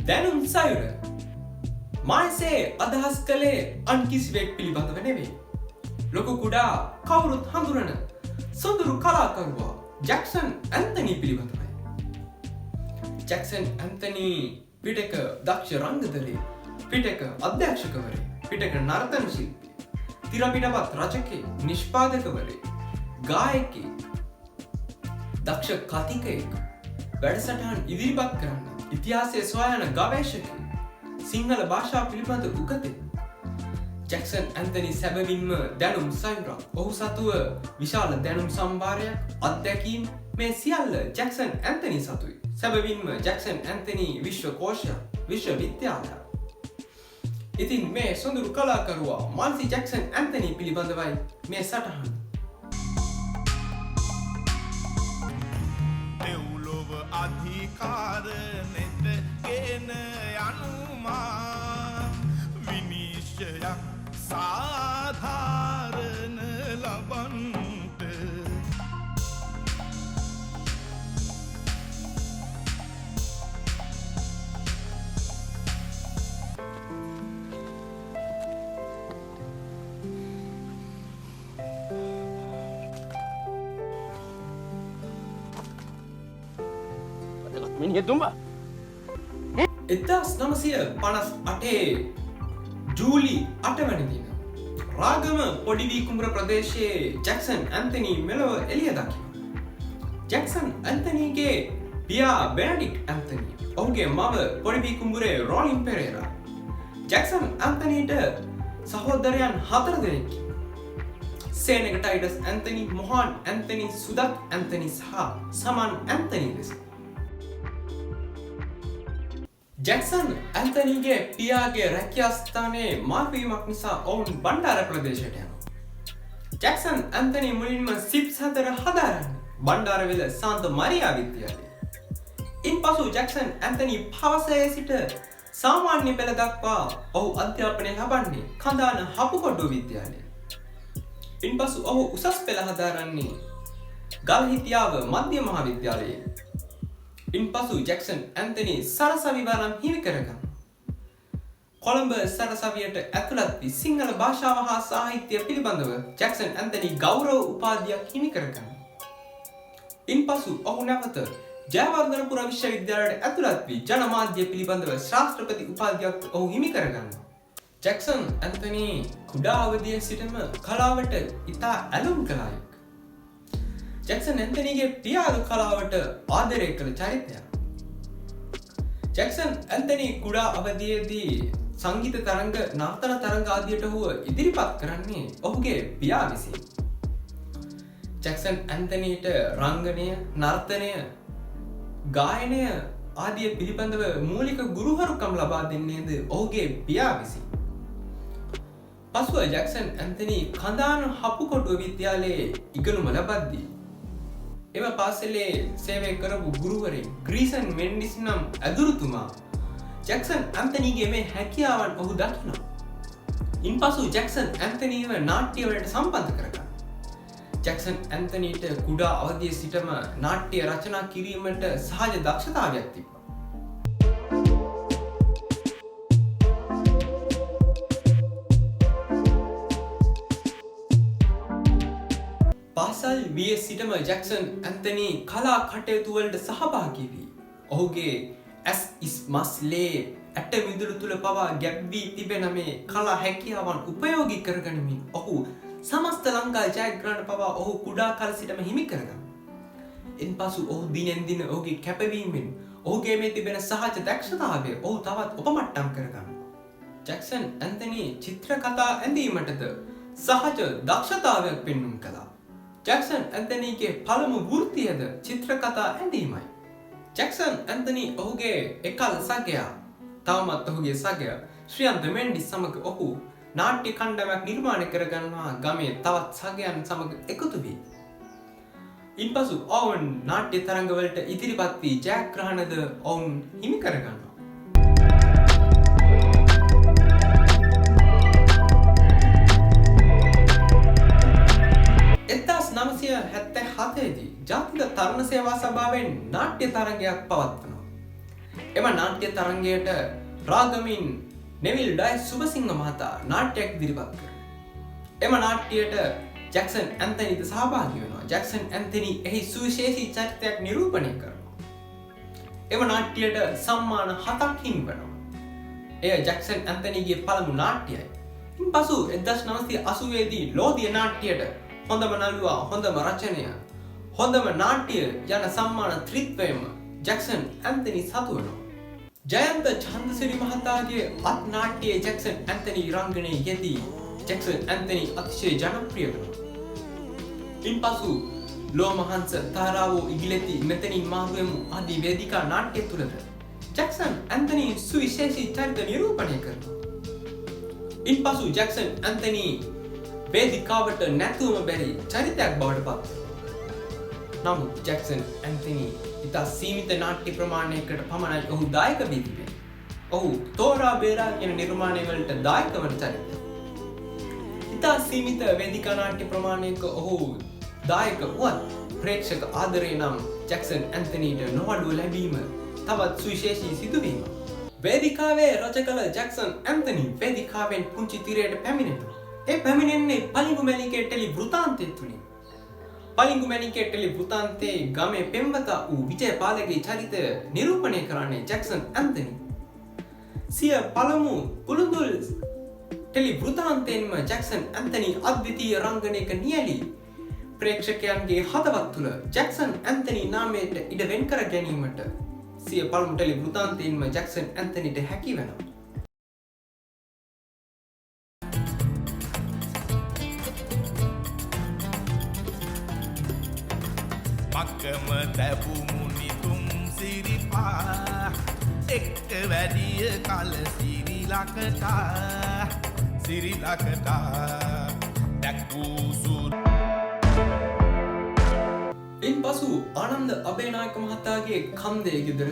දැනුම් සයුර මායසේ අදහස් කළේ අන් කිසිවෙක් පිළිබඳව නෙවෙයි. ලොකු කුඩා කවුරුත් හඳුනන සොඳුරු කලාකරුවා ජැක්සන් ඇන්තනී පිළිබඳවයි. ජැක්සන් ඇන්තනී පිටක දක්ෂ රංගදලේ, පිටක අධ්‍යක්ෂකවරේ, පිටක නර්තන ශිල්පී, තිරපිටපත් රචකේ, නිෂ්පාදකවරේ, ගායකේ, දක්ෂ කතිකයෙක්, වැඩසටහන් ඉදිරිපත් කරන්න, ඉතිහාසය සොයා යන ගවේෂකයෙක්, සිංහල භාෂාව පිළිබඳ උගතෙක්. ජැක්සන් ඇන්තනී සැබවින්ම දැනුම් සයුරක්. ඔහු සතුව විශාල දැනුම් සම්භාරයක්, අත්දැකීම් මේ සියල්ල ජැක්සන් ඇන්තනී සතුයි. සැබවින්ම ජැක්සන් ඇන්තනී විශ්ව කෝෂයක්, විශ්ව විද්‍යාලයක්. ඉතින් මේ සොඳුරු කලාකරුවා මාල්සි ජැක්සන් ඇන්තනී පිළිබඳවයි මේ සටහන. දෙව්ලොව අධිකාර නෙත ගෙන යනුමා විනිශ්චයක් සාධාරණ ලබන්ට මිනිහ තුඹ 1958 ජූලි 8 වැනි දින රාගම පොඩිවී කුඹුර ප්‍රදේශයේ ජැක්සන් ඇන්තනී මෙලොව එළිය දකිනවා. ජැක්සන් ඇන්තනීගේ පියා බෙනඩික්ට් ඇන්තනී, ඔහුගේ මව පොඩිවී කුඹුරේ රෝලින් පෙරේරා. ජැක්සන් ඇන්තනීට සහෝදරයන් 4 දෙනෙක්. Senaka Titus Anthony, Mohan Anthony, Sudath Anthony සහ සමන් ඇන්තනී ලෙස. ජැක්සන් ඇන්තනීගේ පියාගේ රැකියා ස්ථානයේ මාර්පීමක් නිසා ඔවුන් බණ්ඩාර ප්‍රදේශයට යනවා. ජැක්සන් ඇන්තනී මුලින්ම සිප්ස් හතර හදාරන්නේ බණ්ඩාරවෙල සාන්ත මරියා විද්‍යාලයේ. ඉන්පසු ජැක්සන් ඇන්තනී පවසයේ සිට සාමාන්‍ය පෙළ දක්වා ඔහු අධ්‍යාපනය ලබන්නේ කඳාන හපුකොඩ්ඩු විද්‍යාලයේ. ඉන්පසු ඔහු උසස් පෙළ හදාරන්නේ ගල්හිටියාව මධ්‍ය මහාවිද්‍යාලයේ. ඉන්පසු ජැක්සන් ඇන්තනී සරසවි වරම් හිමි කරගන්න. කොළඹ සරසවියට ඇතුළත් වී සිංහල භාෂාව හා සාහිත්‍ය පිළිබඳව ජැක්සන් ඇන්තනී ගෞරව උපාධියක් හිමි කරගන්න. ඉන්පසු ඔහු නැවත ජයවර්ධනපුර විශ්වවිද්‍යාලයට ඇතුළත් වී ජනමාධ්‍ය පිළිබඳව ශාස්ත්‍රපති උපාධියක් ඔහු හිමි කරගන්නවා. ජැක්සන් ඇන්තනී කුඩා අවදියේ සිටම කලාවට ඉතා ඇලුම් කළායෙක්. ජැක්සන් ඇන්තනීගේ පියාද කලාවට ආදරය කළ චරිතයක්. ජැක්සන් ඇන්තනී කුඩා අවදියේදී සංගීත තරංග, නර්තන තරංග ආදියට ඔහුව ඉදිරිපත් කරන්නේ ඔහුගේ පියා විසින්. ජැක්සන් ඇන්තනීට රංගනය, නර්තනය, ගායනය ආදිය පිළිබඳව මූලික ගුරුහරුකම් ලබා දෙන්නේද ඔහුගේ පියා විසින්. පසුව ජැක්සන් ඇන්තනී කඳාන හපුකොටුව විද්‍යාලයේ ඉගෙනුම ලබද්දී එම පාසලේ සේවය කරපු ගුරුවරයෙක් ග්‍රීසන් මෙන්ඩිස් නම් ඇදුරුතුමා ජැක්සන් ඇන්තනීගේ මේ හැකියාවන් ඔහු දකිනවා. ඉන්පසු ජැක්සන් ඇන්තනීව නාට්‍යවලට සම්බන්ධ කරගන්නවා. ජැක්සන් ඇන්තනීට කුඩා අවදියේ සිටම නාට්‍ය රචනා කිරීමට සහජ දක්ෂතාවයක් තිබ්බා. පාසල් වියේ සිටම ජැක්සන් ඇන්තනී කලා කටයුතු වලට සහභාගී වී ඔහුගේ ඇස් ඉස්මස් ලේ ඇට මිදුළු තුල පවා ගැබ් වී තිබෙන මේ කලා හැකියාවන් උපයෝගී කරගනිමින් ඔහු සමස්ත ලංකා ජයග්‍රහණ පවා ඔහු කුඩා කල සිටම හිමි කරගන්නවා. ඉන්පසු ඔහු දිනෙන් දින ඔහුගේ කැපවීමෙන් ඔහුගේ මේ තිබෙන සහජ දක්ෂතාවය ඔහු තවත් උපමට්ටම් කරගන්නවා. ජැක්සන් ඇන්තනී චිත්‍රකතා ඇඳීමටද සහජ දක්ෂතාවයක් පෙන්නුම් කළා. ජැක්සන් ඇන්තනීගේ පළමු වෘත්තියද චිත්‍රකතා ඇඳීමයි. ජැක්සන් ඇන්තනී ඔහුගේ එකල සගයා, තවමත් ඔහුගේ සගයා ශ්‍රියන්ත මෙන්ඩිස් සමග ඔහු නාට්‍ය කණ්ඩායමක් නිර්මාණය කරගන්නවා ගමේ තවත් සගයන් සමග එකතු වී. ඉන්පසු ඔවුන් නාට්‍ය තරඟවලට ඉදිරිපත් වී ජයග්‍රහණද ඔවුන් හිමි කරගන්නවා. 1977 දී ජාතික තරුණ සේවා සභාවෙන් නාට්‍ය තරගයක් පවත්වනවා. එම නාට්‍ය තරංගයට රාගමින් නෙවිල් ඩයි සුබසිංහ මහතා නාට්‍යයක් ඉදිරිපත් කරනවා. එම නාට්‍යයට ජැක්සන් ඇන්තනිද සහභාගී වෙනවා. ජැක්සන් ඇන්තනි එහි සුවිශේෂී චරිතයක් නිරූපණය කරනවා. එම නාට්‍යයට සම්මාන 7ක් හිමිවනවා. එය ජැක්සන් ඇන්තනිගේ පළමු නාට්‍යයයි. ඉන්පසු 1980 දී ලෝදිය නාට්‍යයට හොඳම නළුවා, හොඳම රචනය, හොඳම නාට්‍ය යන සම්මාන ත්‍රිත්වයම ජැක්සන් ඇන්තනි සතු වෙනවා. ජයන්ත චන්දසිරි මහතාගේ අත් නාට්‍යයේ ජැක්සන් ඇන්තනි රංගනයේ යෙදී ජැක්සන් ඇන්තනි අතිශය ජනප්‍රිය වෙනවා. ඉන්පසු ලෝමහංස තාරාවෝ ඉගිලෙති මෙතනින් මාරුවෙමු ආදී වේදිකා නාට්‍ය තුලද ජැක්සන් ඇන්තනි සුවිශේෂී චරිත නිරූපණය කරනවා. ඉන්පසු ජැක්සන් ඇන්තනි වේදිකාවට නැතුවම බැරි චරිතයක් බවට පත් වෙනවා. නමුත් ජැක්සන් ඇන්තනි ඉතා සීමිත නාට්‍ය ප්‍රමාණයකට පමණයි ඔහු දායක වී තිබෙන්නේ. ඔහු තෝරා බේරා කියන නිර්මාණය වලට දායක වන චරිතය. ඉතා සීමිත වේදිකා නාට්‍ය ප්‍රමාණයක ඔහු දායක වුවත් ප්‍රේක්ෂක ආදරය නම් ජැක්සන් ඇන්තනිට නොඅඩුව ලැබීම තවත් සුවිශේෂී සිදුවීමක්. වේදිකාවේ රච කළ ජැක්සන් ඇන්තනි වේදිකාවෙන් පුංචි තිරයට පැමිණෙනවා. ඒ පැමිණෙන්නේ පලිඟු මැණිකේ ටෙලි වෘතාන්තය තුලින්. පලිඟු මැණිකේ ටෙලි වෘතාන්තයේ ගමේ පෙම්වතා වූ විජයපාලගේ චරිතය නිරූපණය කරන්නේ ජැක්සන් ඇන්තනි. සිය පළමු කුළුඳුල් ටෙලි වෘතාන්තයෙන්ම ජැක්සන් ඇන්තනි අද්විතීය රංගනයක නියැලී ප්‍රේක්ෂකයන්ගේ හදවත් තුළ ජැක්සන් ඇන්තනි නාමයට ඉඩ වෙන් කර ගැනීමට සිය පළමු ටෙලි වෘතාන්තයෙන්ම ජැක්සන් ඇන්තනිට හැකි වෙනවා. මක්කම තැබුමු නිතුම් සිරිපා එක්ක වැඩිය කල සිරිලකටා දැක්වූ සුර. ඉන්පසු ආනන්ද අබේනායක මහතාගේ කන්දේ ගෙදර,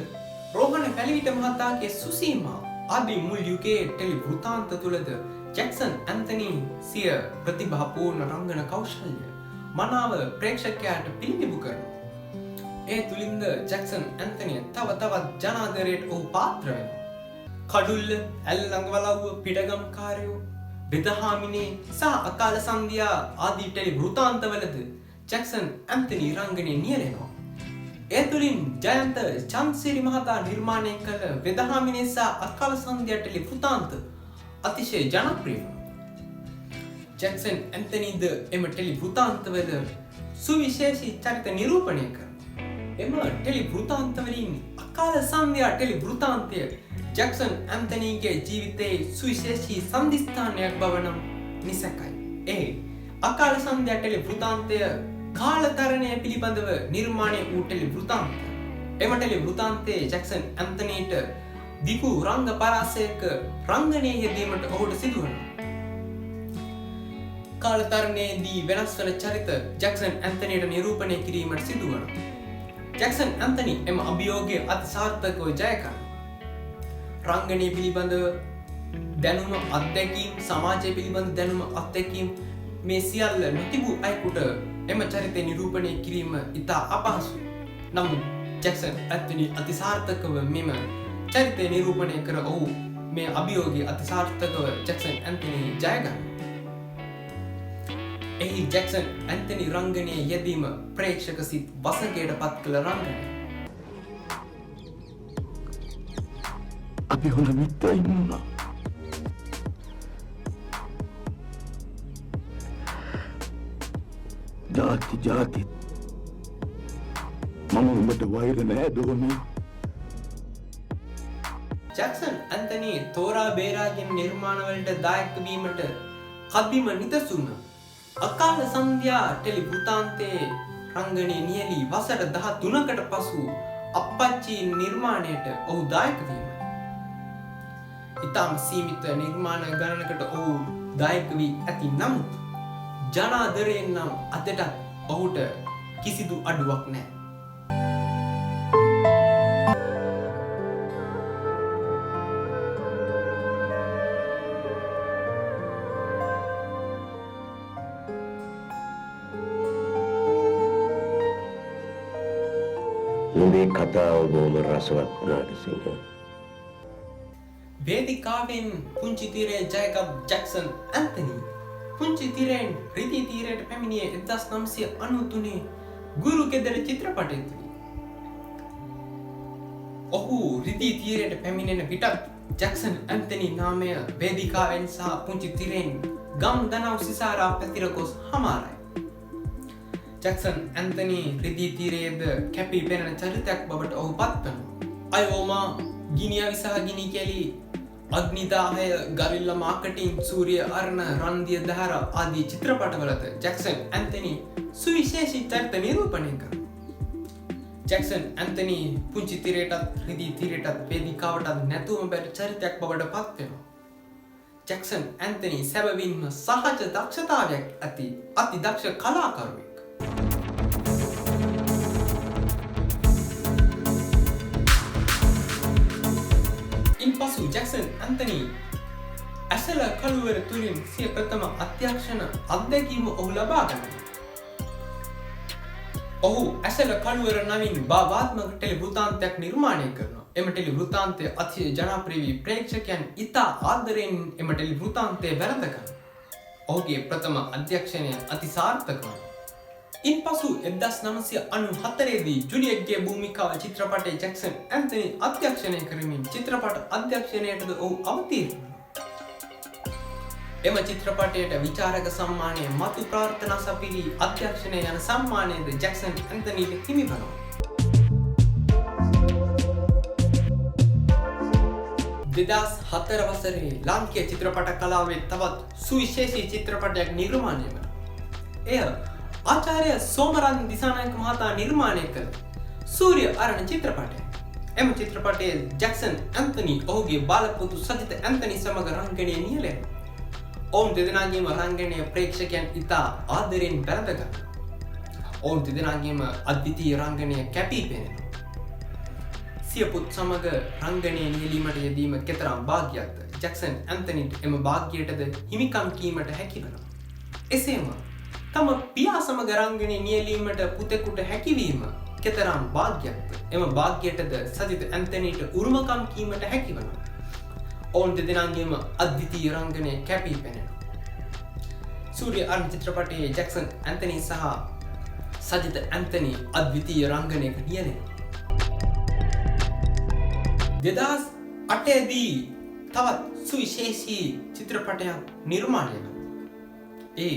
රෝහණ පැලීට මහතාගේ සුසීමා ආදී මුල් යුගයේ ටෙලි වෘතාන්ත තුලද ජැක්සන් ඇන්තනි සිය ප්‍රතිභාපූර්ණ රංගන කෞශල්‍ය මනාව ප්‍රේක්ෂකයාට පිළිබිඹු කරනවා. ඒ තුලින්ද ජැක්සන් ඇන්තනි තව තවත් ජනාදරයට ඔහු පාත්‍ර වෙනවා. කඩුල්ල, ඇල්ලඟවලව්ව, පිටගම්කාරයෝ, බෙදහාමිනේ සහ අකාල සන්ධ්‍යා ආදී ටෙලි වෘතාන්තවලද ජැක්සන් ඇන්තනි රංගනයේ නියැලෙනවා. ඒ තුලින් ජයන්ත චන්දසිරි මහතා නිර්මාණය කළ බෙදහාමිනේ සහ අකාල සන්ධ්‍යා ටෙලි වෘතාන්ත අතිශය ජනප්‍රිය වෙනවා. ජැක්සන් ඇන්තනිද එම ටෙලි වෘතාන්තවල සුවිශේෂී චරිත නිරූපණය කරනවා. එම ටෙලි වෘතාන්තවලින් අකාල සන්ධ්‍යා ටෙලි වෘතාන්තය ජැක්සන් ඇන්තනිගේ ජීවිතයේ සුවිශේෂී සන්ධිස්ථානයක් බව නම් නිසැකයි. ඒ අකාල සන්ධ්‍යා ටෙලි වෘතාන්තය කාලතරණය පිළිබඳව නිර්මාණය වූ ටෙලි වෘතාන්තය. එම ටෙලි වෘතාන්තයේ ජැක්සන් ඇන්තනිට දිගු රංග පරාසයක රංගනයේ යෙදීමට ඔහුට සිදුවනවා. කාලතරණයේදී වෙනස් වන චරිත ජැක්සන් ඇන්තනිට නිරූපණය කිරීමට සිදුවනවා. ජැක්සන් ඇන්තනි එම අභියෝගය අතිසාර්ථකව ජය කරනවා. රංගනය පිළිබඳව දැනුම අත්දැකීම්, සමාජය පිළිබඳ දැනුම අත්දැකීම් මේ සියල්ල නොතිබූ අයෙකුට එම චරිතය නිරූපණය කිරීම ඉතා අපහසුයි. නමුත් ජැක්සන් ඇන්තනි අතිසාර්ථකව මෙම චරිතය නිරූපණය කර ඔහු මේ අභියෝගය අතිසාර්ථකව ජැක්සන් ඇන්තනි ජය ගන්නවා. එහි ජැක්සන් ඇන්තනි රංගනයේ යෙදීම ප්‍රේක්ෂක සිත් වසඟයට පත් කළ රංගනය. අපි හොඳ මිත්‍රයින් වුණා. ජාතිත් මම උඹට වෛර නෑ දෝමි. ජැක්සන් ඇන්තනි තෝරා බේරාගෙන නිර්මාණවලට දායක වීමට කදිම නිදසුන අකාල සන්ධ්‍යා ටෙලි වෘතාන්තයේ රංගනයේ නියැලී වසර 13කට පසු අප්පච්චි නිර්මාණයට ඔහු දායක වීමයි. ඉතාම සීමිත නිර්මාණ ගණනකට ඔහු දායක වී ඇති නමුත් ජනාදරයෙන් නම් අදටත් ඔහුට කිසිදු අඩුවක් නැහැ. නුඹේ කතාව බොහොම රසවත් නාටසිංහ. වේදිකාවෙන් පුංචි තීරයේ ජයගත් ජැක්සන් ඇන්තනි පුංචි තීරයෙන් රිදී තීරයට පැමිණියේ 1993 ගුරු ගෙදර චිත්‍රපටයේදී. ඔහු රිදී තීරයට පැමිණෙන විටත් ජැක්සන් ඇන්තනි නාමය වේදිකාවෙන් සහ පුංචි තීරයෙන් ගම් දනව් සිසාරා පැතිර ගොස් හමාරයි. ජැක්සන් ඇන්තනි රිදී තීරයේද කැපී පෙනෙන චරිතයක් බවට ඔහු පත්වනවා. අයෝමා ගිනිය විසහ ගිනි කෙලි අග්නිදාහය ගරිල්ලා මාකටිං සූරිය අරණ රන්දිය දහර ආදී චිත්‍රපටවලද ජැක්සන් ඇන්තනි සුවිශේෂී චරිත නිරූපණය කරනවා. ජැක්සන් ඇන්තනි පුංචි තිරයටත් රිදී තිරයටත් වේදිකාවටත් නැතුවම බැරි චරිතයක් බවට පත් වෙනවා. ජැක්සන් ඇන්තනි සැබවින්ම සහජ දක්ෂතාවයක් ඇති අති දක්ෂ කලාකරුවෙක්. ඉන්පසු ජැක්සන් ඇන්තනි ඇසල කළුවර තුළින් සිය ප්‍රථම අධ්‍යක්ෂණ අත්දැකීම ඔහු ලබා ගන්නවා. ඔහු ඇසල කළුවර නමින් භාවාත්මක ටෙලි වෘත්තාන්තයක් නිර්මාණය කරනවා. එම ටෙලි වෘත්තාන්තය අති ජනප්‍රිය වී ප්‍රේක්ෂකයන් ඉතා ආදරයෙන් එම ටෙලි වෘත්තාන්තය වැළඳ ගන්නවා. ඔහුගේ ප්‍රථම අධ්‍යක්ෂණය අති සාර්ථක වුණා. ඉන්පසු 1994 දී ජුලියට්ගේ භූමිකාව චිත්‍රපටයේ ජැක්සන් ඇන්තනි අධ්‍යක්ෂණය කරමින් චිත්‍රපට අධ්‍යක්ෂණයටද ඔහු අවතීර්ණ වුණා. එම චිත්‍රපටයට විචාරක සම්මානය මතු ප්‍රාර්ථනා සපිරි අධ්‍යක්ෂණය යන සම්මානයද ජැක්සන් ඇන්තනීට හිමි වනවා. 2004 වසරේ ලාංකීය චිත්‍රපට කලාවේ තවත් සුවිශේෂී චිත්‍රපටයක් නිර්මාණය වුණා. එය ආචාර්ය සෝමරන් දිසානායක මහතා නිර්මාණය කළ සූරිය අරණ චිත්‍රපටය. එම චිත්‍රපටයේ ජැක්සන් ඇන්තනි ඔහුගේ බාලපුතු සජිත ඇන්තනි සමග රංගනයේ නියැලෙනවා. ඔවුන් දෙදෙනාගේම රංගනය ප්‍රේක්ෂකයන් ඉතා ආදරයෙන් වැළඳ ගන්නවා. ඔවුන් දෙදෙනාගේම අද්විතීය රංගනය කැපී පෙනෙනවා. සිය පුත් සමග රංගනයේ නියැලීමට යෙදීම කෙතරම් වාග්යක්ද ජැක්සන් ඇන්තනිට එම වාග්යයටද හිමිකම් කීමට හැකි වෙනවා. එසේම තම පියා සමග රංගනයේ නියැලීමට පුතෙකුට හැකිවීම කෙතරම් වාග්යක්ද එම වාග්යයටද සජිත ඇන්තනිට උරුමකම් කීමට හැකි වෙනවා. ඔවුන් දෙදෙනාගේම අද්විතීය රංගනය කැපී පෙනෙනවා. සූරිය අරණ චිත්‍රපටයේ ජැක්සන් ඇන්තනි සහ සජිත ඇන්තනි අද්විතීය රංගනයක නියැලෙනවා. 2008 දී තවත් සුවිශේෂී චිත්‍රපටයක් නිර්මාණය වෙනවා. ඒ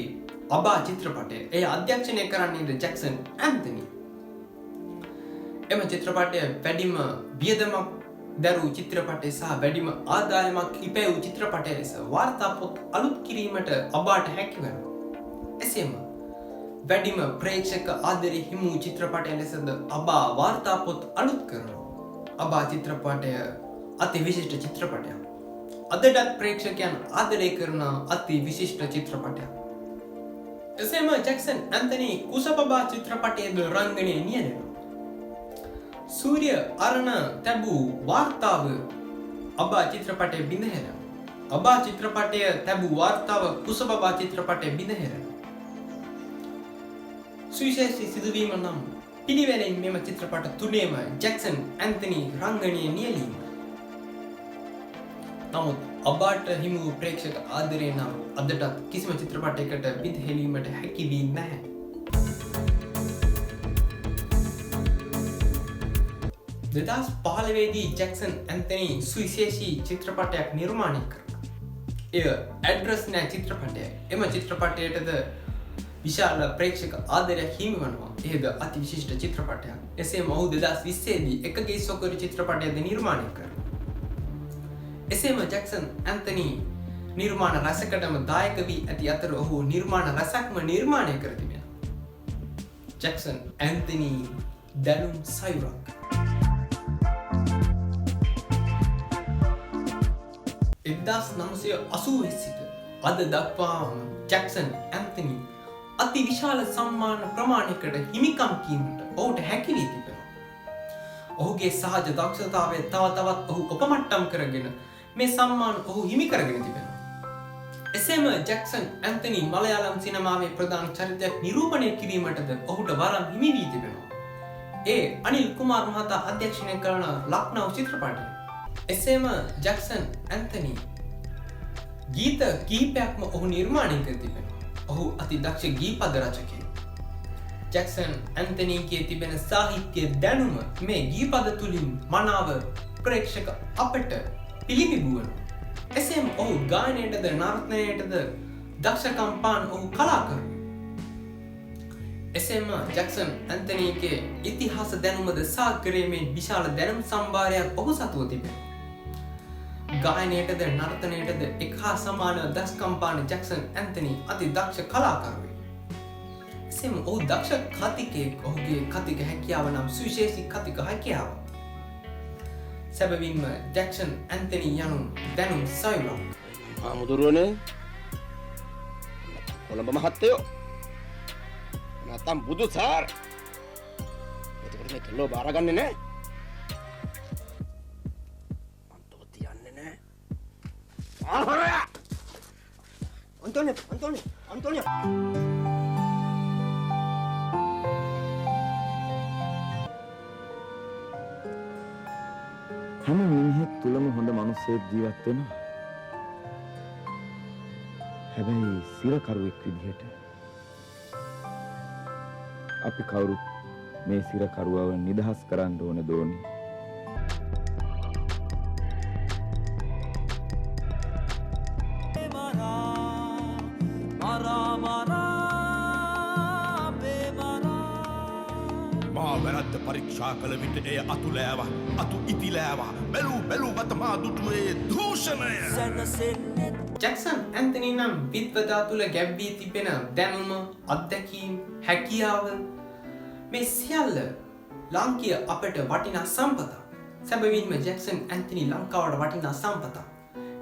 අබා චිත්‍රපටය. එය අධ්‍යක්ෂණය කරන්නේද ජැක්සන් ඇන්තනි. එම චිත්‍රපටය වැඩිම වියදමක් දරූ චිත්‍රපටය සහ වැඩිම ආදායමක් ඉපැවූ චිත්‍රපටය ලෙස වාර්තා පොත් අලුත් කිරීමට අබාට හැකි වෙනවා. එසේම වැඩිම ප්‍රේක්ෂක ආදරය හිමි වූ චිත්‍රපටය ලෙසද අබා වාර්තා පොත් අලුත් කරනවා. අබා චිත්‍රපටය අති විශිෂ්ට චිත්‍රපටයක්. අදටත් ප්‍රේක්ෂකයන් ආදරය කරන අති විශිෂ්ට චිත්‍රපටයක්. එසේම ජැක්සන් ඇන්තනි කුසපබා චිත්‍රපටයේද රංගනයේ නියැලෙනවා. සූරිය අරණ තැබූ වාර්තාව අබා චිත්‍රපටය බිඳහැරෙනවා. අබා චිත්‍රපටය තැබූ වාර්තාව කුසපබා චිත්‍රපටය බිඳහැරෙනවා. සුවිශේෂී සිදුවීම නම් පිළිවෙලින් මෙම චිත්‍රපට තුනේම ජැක්සන් ඇන්තනි රංගනයේ නියැලීම. නමුත් අබාට හිමි වූ ප්‍රේක්ෂක ආදරය නම් අදටත් කිසිම චිත්‍රපටයකට බිඳහෙලීමට හැකි වී නැහැ. දෙදස් පහළවේදී ජැක්සන් ඇන්තනි සුවිශේෂී චිත්‍රපටයක් නිර්මාණය කරනවා. එය ඇඩ්‍රස් නෑ චිත්‍රපටය. එම චිත්‍රපටයටද විශාල ප්‍රේක්ෂක ආදරයක් හිමි වනවා. එයද අති විශිෂ්ට චිත්‍රපටයක්. එසේම ඔහු 2020 දී එකගේ සොකරි චිත්‍රපටයද නිර්මාණය කරනවා. එසේම ජැක්සන් ඇන්තනි නිර්මාණ රසකටම දායක වී ඇති අතර ඔහු නිර්මාණ රසක්ම නිර්මාණය කර තිබෙනවා. ජැක්සන් ඇන්තනි දැනුම් සයුරක්. 1980 සිට අද දක්වාම ජැක්සන් ඇන්තනි අති විශාල සම්මාන ප්‍රමාණයකට හිමිකම් කීමට ඔහුට හැකි වී තිබෙනවා. ඔහුගේ සහජ දක්ෂතාවය තව තවත් ඔහු උපමට්ටම් කරගෙන මේ සම්මාන ඔහු හිමි කරගෙන තිබෙනවා. එසේම ජැක්සන් ඇන්තනි මලයාලම් සිනමාවේ ප්‍රධාන චරිතයක් නිරූපණය කිරීමටද ඔහුට වරම් හිමි වී තිබෙනවා. ඒ අනිල් කුමාර් මහතා අධ්‍යක්ෂණය කරන ලක්නව් චිත්‍රපටය. එසේම ජැක්සන් ඇන්තනි ගීත කීපයක්ම ඔහු නිර්මාණය කර තිබෙනවා. ඔහු අති දක්ෂ ගීපද රචකයෙක්. ජැක්සන් ඇන්තනීගේ තිබෙන සාහිත්‍ය දැනුම මේ ගීපද තුලින් මනාව ප්‍රේක්ෂක අපට පිළිබිඹුවනවා. එසේම ඔහු ගායනයටද නර්තනයටද දක්ෂකම් පාන ඔහු කලාකරුවෙක්. එසේම ජැක්සන් ඇන්තනීගේ ඉතිහාස දැනුමද සාගරයේ විශාල දැනුම් සම්භාරයක් ඔහු සතුව තිබෙනවා. ගායනයටද නර්තනයටද එක හා සමාන දක්ෂකම් පාන ජැක්සන් ඇන්තනි අති දක්ෂ කලාකරුවෙක්. එසේම ඔහු දක්ෂ කතිකයෙක්. ඔහුගේ කතික හැකියාව නම් සුවිශේෂී කතික හැකියාව. සැබවින්ම ජැක්සන් ඇන්තනි යනු දැනුම් සයුරක්. ආමුදුරුවනේ කොළඹ මහත්තයෝ නැත්තම් බුදු සාර් එතකොට මේ කෙල්ලෝ බාරගන්නේ නැහැ. අන්තව තියන්නේ නැහැ. ආහරය අන්තෝනිය හැම මිනිහෙක් තුලම හොඳ මිනිස්සෙක් ජීවත් වෙනවා. හැබැයි සිරකරුවෙක් විදිහට අපි කවුරුත් මේ සිරකරුවව නිදහස් කරන්න ඕන දෝනි. මා වැරද්ද පරීක්ෂා කළ විට එය අතුලෑවා අතු ඉතිලෑවා බැලූ වත මා දුටුවේ දූෂණය. ජැක්සන් ඇන්තනි නම් විද්වතා තුළ ගැබ්වී තිබෙන දැනුම, අත්දැකීම්, හැකියාව මේ සියල්ල ලාංකීය අපට වටිනා සම්පතක්. සැබවින්ම ජැක්සන් ඇන්තනි ලංකාවට වටිනා සම්පතක්.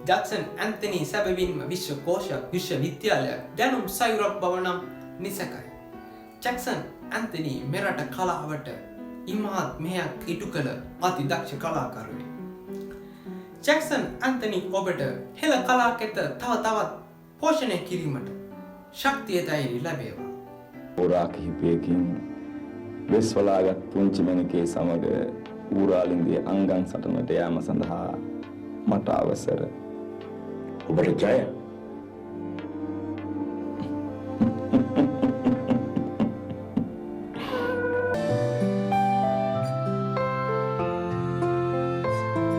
ජැක්සන් ඇන්තනි සැබවින්ම විශ්වකෝෂයක්, විශ්වවිද්‍යාලයක්, දැනුම් සයුරක් බව නම් නිසැකයි. ජැක්සන් ඇන්තනි මෙරට කලාවට ඉමහත් මෙයක් ඉටු කළ අති දක්ෂ කලාකරුවෙක්. ජැක්සන් ඇන්තනි ඔබට හෙළ කලාකෙත තවත් පෝෂණය කිරීමට ශක්තිය ධෛර්යය ලැබේවා. හොරා කිහිපයකින් වෙස්වලාගත් පුංචි මැණිකේ සමග ඌරාලින්ගේ අංගන් සටනට යාම සඳහා මට අවසර. ඔබට ජය.